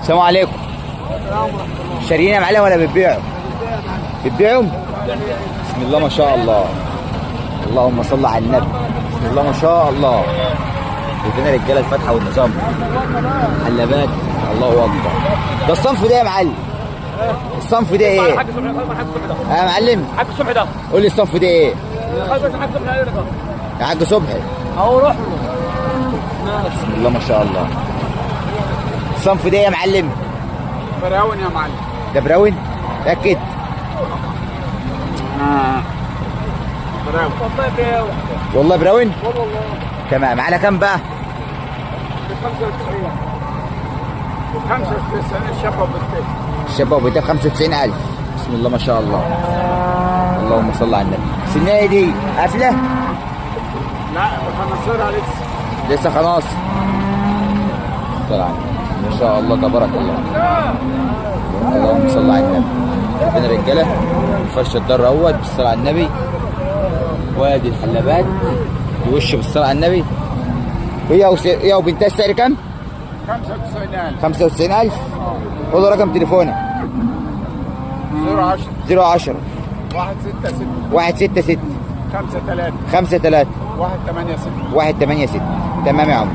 السلام عليكم. شاريين يا معلم ولا بتبيعوا؟ بتبيعهم؟ بسم الله ما شاء الله. اللهم صل على النبي. بسم الله ما شاء الله. ادينا رجاله الفتحه والنظام. حلبات. الله اكبر. ده الصنف ده يا معلم. الصنف ده ايه؟ حاج صبحي يا معلم حاج صبحي ده. قول لي الصنف ده ايه؟ حاج صبحي يا حاج صبحي. اهو روح بسم الله ما شاء الله. الصنف ده يا معلم؟ براون يا معلم. ده براون؟ تأكد. براون والله براون. والله براون؟ والله تمام. على كام بقى؟ ب 95. 95 الشباب بالتالي. الشباب بتاع 95,000. بسم الله ما شاء الله. اللهم صل على النبي. السنايه دي قافله؟ لا بخنصرها لسه خلاص. صل على النبي. ما شاء الله تبارك الله. اللهم صل على النبي. عندنا رجاله فرش الدار اهوت بالصلاه على النبي. وادي الحلبات وش بالصلاه على النبي. هي وبنتها السعر كام؟ 95,000. 95,000. خد رقم تليفونك. 010 010 166 166 53 53 186. 186. تمام يا عم.